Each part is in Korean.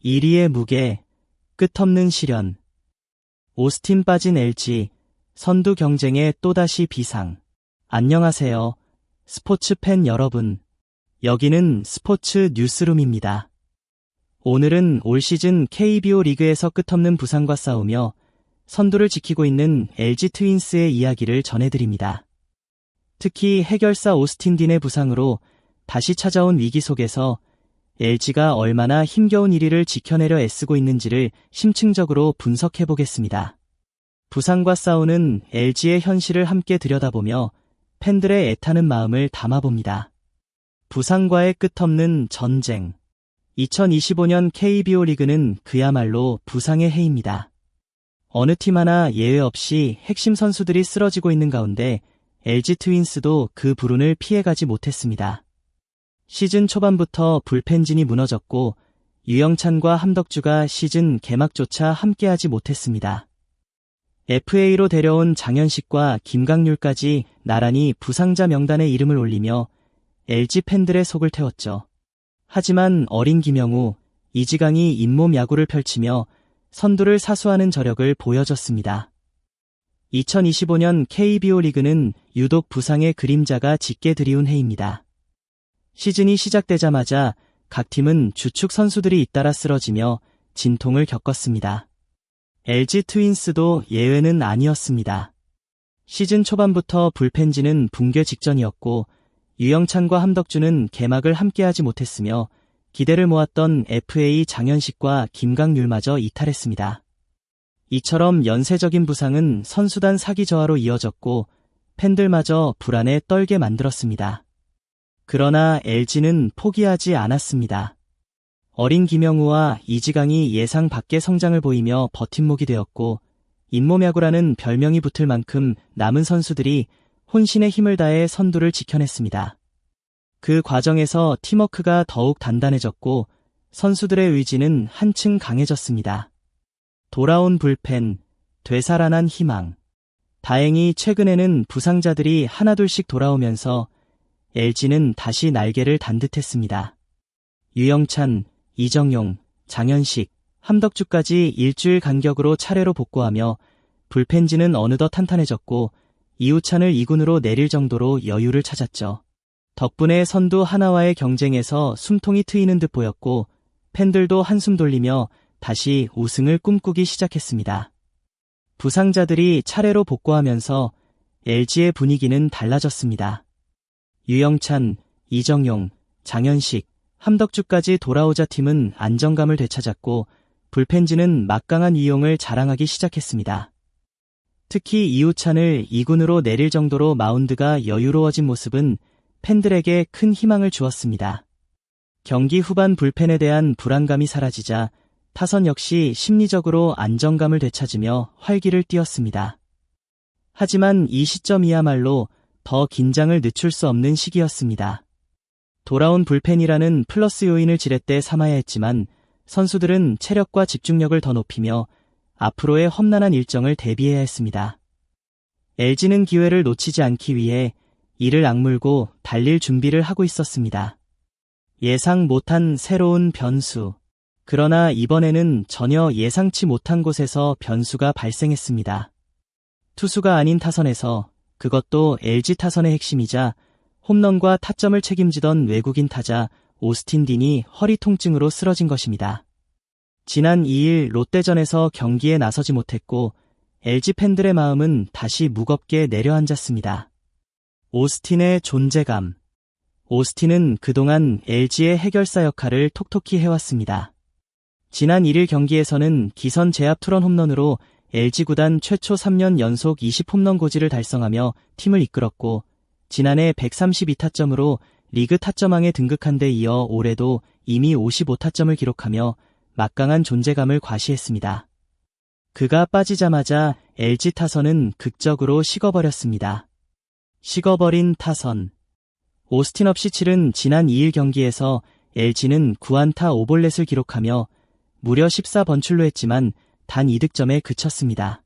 1위의 무게, 끝없는 시련. 오스틴 빠진 LG, 선두 경쟁에 또다시 비상. 안녕하세요, 스포츠 팬 여러분. 여기는 스포츠 뉴스룸입니다. 오늘은 올 시즌 KBO 리그에서 끝없는 부상과 싸우며 선두를 지키고 있는 LG 트윈스의 이야기를 전해드립니다. 특히 해결사 오스틴 딘의 부상으로 다시 찾아온 위기 속에서 LG가 얼마나 힘겨운 1위를 지켜내려 애쓰고 있는지를 심층적으로 분석해보겠습니다. 부상과 싸우는 LG의 현실을 함께 들여다보며 팬들의 애타는 마음을 담아봅니다. 부상과의 끝없는 전쟁. 2025년 KBO 리그는 그야말로 부상의 해입니다. 어느 팀 하나 예외 없이 핵심 선수들이 쓰러지고 있는 가운데 LG 트윈스도 그 불운을 피해가지 못했습니다. 시즌 초반부터 불펜진이 무너졌고 유영찬과 함덕주가 시즌 개막조차 함께하지 못했습니다. FA로 데려온 장현식과 김강률까지 나란히 부상자 명단에 이름을 올리며 LG 팬들의 속을 태웠죠. 하지만 어린 김영우, 이지강이 잇몸 야구를 펼치며 선두를 사수하는 저력을 보여줬습니다. 2025년 KBO 리그는 유독 부상의 그림자가 짙게 드리운 해입니다. 시즌이 시작되자마자 각 팀은 주축 선수들이 잇따라 쓰러지며 진통을 겪었습니다. LG 트윈스도 예외는 아니었습니다. 시즌 초반부터 불펜진은 붕괴 직전이었고 유영찬과 함덕주는 개막을 함께하지 못했으며 기대를 모았던 FA 장현식과 김강률마저 이탈했습니다. 이처럼 연쇄적인 부상은 선수단 사기 저하로 이어졌고 팬들마저 불안에 떨게 만들었습니다. 그러나 LG는 포기하지 않았습니다. 어린 김영우와 이지강이 예상 밖의 성장을 보이며 버팀목이 되었고 잇몸야구라는 별명이 붙을 만큼 남은 선수들이 혼신의 힘을 다해 선두를 지켜냈습니다. 그 과정에서 팀워크가 더욱 단단해졌고 선수들의 의지는 한층 강해졌습니다. 돌아온 불펜, 되살아난 희망. 다행히 최근에는 부상자들이 하나둘씩 돌아오면서 LG는 다시 날개를 단 듯했습니다. 유영찬, 이정용, 장현식, 함덕주까지 일주일 간격으로 차례로 복구하며 불펜진은 어느덧 탄탄해졌고 이우찬을 2군으로 내릴 정도로 여유를 찾았죠. 덕분에 선두 하나와의 경쟁에서 숨통이 트이는 듯 보였고 팬들도 한숨 돌리며 다시 우승을 꿈꾸기 시작했습니다. 부상자들이 차례로 복구하면서 LG의 분위기는 달라졌습니다. 유영찬, 이정용, 장현식, 함덕주까지 돌아오자 팀은 안정감을 되찾았고 불펜진은 막강한 위용을 자랑하기 시작했습니다. 특히 이우찬을 2군으로 내릴 정도로 마운드가 여유로워진 모습은 팬들에게 큰 희망을 주었습니다. 경기 후반 불펜에 대한 불안감이 사라지자 타선 역시 심리적으로 안정감을 되찾으며 활기를 띠었습니다. 하지만 이 시점이야말로 더 긴장을 늦출 수 없는 시기였습니다. 돌아온 불펜이라는 플러스 요인을 지렛대 삼아야 했지만 선수들은 체력과 집중력을 더 높이며 앞으로의 험난한 일정을 대비해야 했습니다. LG는 기회를 놓치지 않기 위해 이를 악물고 달릴 준비를 하고 있었습니다. 예상 못한 새로운 변수. 그러나 이번에는 전혀 예상치 못한 곳에서 변수가 발생했습니다. 투수가 아닌 타선에서, 그것도 LG 타선의 핵심이자 홈런과 타점을 책임지던 외국인 타자 오스틴 딘이 허리 통증으로 쓰러진 것입니다. 지난 2일 롯데전에서 경기에 나서지 못했고 LG 팬들의 마음은 다시 무겁게 내려앉았습니다. 오스틴의 존재감. 오스틴은 그동안 LG의 해결사 역할을 톡톡히 해왔습니다. 지난 1일 경기에서는 기선 제압 투런 홈런으로 LG 구단 최초 3년 연속 20홈런 고지를 달성하며 팀을 이끌었고 지난해 132타점으로 리그 타점왕에 등극한 데 이어 올해도 이미 55타점을 기록하며 막강한 존재감을 과시했습니다. 그가 빠지자마자 LG 타선은 극적으로 식어버렸습니다. 식어버린 타선. 오스틴 없이 치른 지난 2일 경기에서 LG는 9안타 5볼넷을 기록하며 무려 14번출로 했지만 단 2득점에 그쳤습니다.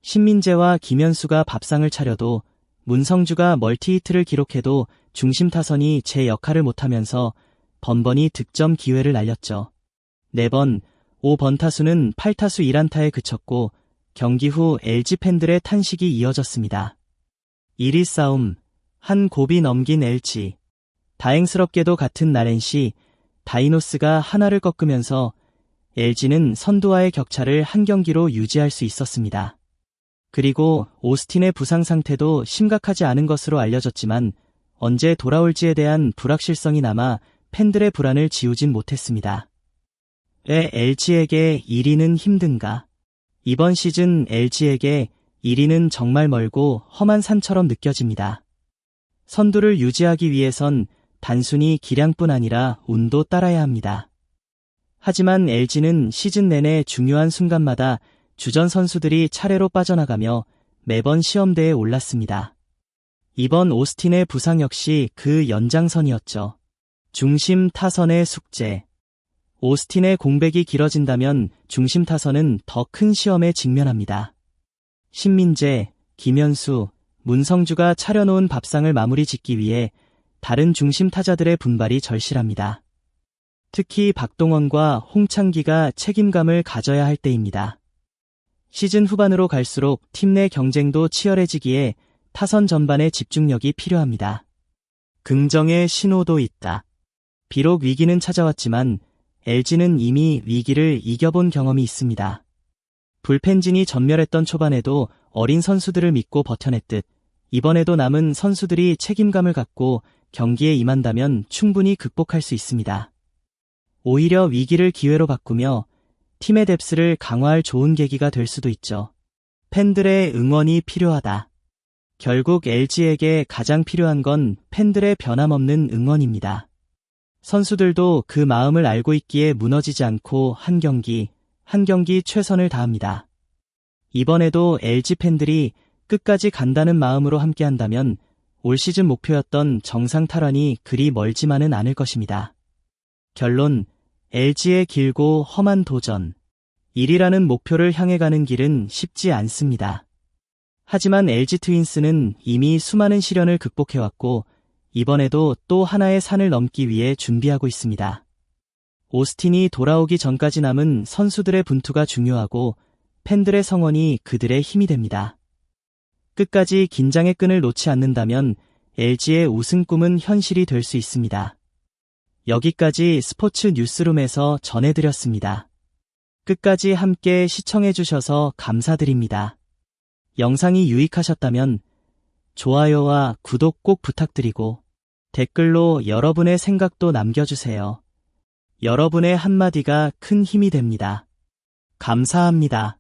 신민재와 김현수가 밥상을 차려도 문성주가 멀티히트를 기록해도 중심 타선이 제 역할을 못하면서 번번이 득점 기회를 날렸죠. 4번, 5번 타수는 8타수 1안타에 그쳤고 경기 후 LG 팬들의 탄식이 이어졌습니다. 1위 싸움, 한 고비 넘긴 LG. 다행스럽게도 같은 날 NC, 다이노스가 하나를 꺾으면서 LG는 선두와의 격차를 한 경기로 유지할 수 있었습니다. 그리고 오스틴의 부상 상태도 심각하지 않은 것으로 알려졌지만 언제 돌아올지에 대한 불확실성이 남아 팬들의 불안을 지우진 못했습니다. 왜 LG에게 1위는 힘든가? 이번 시즌 LG에게 1위는 정말 멀고 험한 산처럼 느껴집니다. 선두를 유지하기 위해선 단순히 기량뿐 아니라 운도 따라야 합니다. 하지만 LG는 시즌 내내 중요한 순간마다 주전 선수들이 차례로 빠져나가며 매번 시험대에 올랐습니다. 이번 오스틴의 부상 역시 그 연장선이었죠. 중심 타선의 숙제. 오스틴의 공백이 길어진다면 중심 타선은 더 큰 시험에 직면합니다. 신민재, 김현수, 문성주가 차려놓은 밥상을 마무리 짓기 위해 다른 중심 타자들의 분발이 절실합니다. 특히 박동원과 홍창기가 책임감을 가져야 할 때입니다. 시즌 후반으로 갈수록 팀 내 경쟁도 치열해지기에 타선 전반의 집중력이 필요합니다. 긍정의 신호도 있다. 비록 위기는 찾아왔지만 LG는 이미 위기를 이겨본 경험이 있습니다. 불펜진이 전멸했던 초반에도 어린 선수들을 믿고 버텨냈듯 이번에도 남은 선수들이 책임감을 갖고 경기에 임한다면 충분히 극복할 수 있습니다. 오히려 위기를 기회로 바꾸며 팀의 뎁스를 강화할 좋은 계기가 될 수도 있죠. 팬들의 응원이 필요하다. 결국 LG에게 가장 필요한 건 팬들의 변함없는 응원입니다. 선수들도 그 마음을 알고 있기에 무너지지 않고 한 경기 최선을 다합니다. 이번에도 LG 팬들이 끝까지 간다는 마음으로 함께한다면 올 시즌 목표였던 정상 탈환이 그리 멀지만은 않을 것입니다. 결론, LG의 길고 험한 도전. 1위라는 목표를 향해 가는 길은 쉽지 않습니다. 하지만 LG 트윈스는 이미 수많은 시련을 극복해왔고 이번에도 또 하나의 산을 넘기 위해 준비하고 있습니다. 오스틴이 돌아오기 전까지 남은 선수들의 분투가 중요하고 팬들의 성원이 그들의 힘이 됩니다. 끝까지 긴장의 끈을 놓지 않는다면 LG의 우승 꿈은 현실이 될 수 있습니다. 여기까지 스포츠 뉴스룸에서 전해드렸습니다. 끝까지 함께 시청해주셔서 감사드립니다. 영상이 유익하셨다면 좋아요와 구독 꼭 부탁드리고 댓글로 여러분의 생각도 남겨주세요. 여러분의 한마디가 큰 힘이 됩니다. 감사합니다.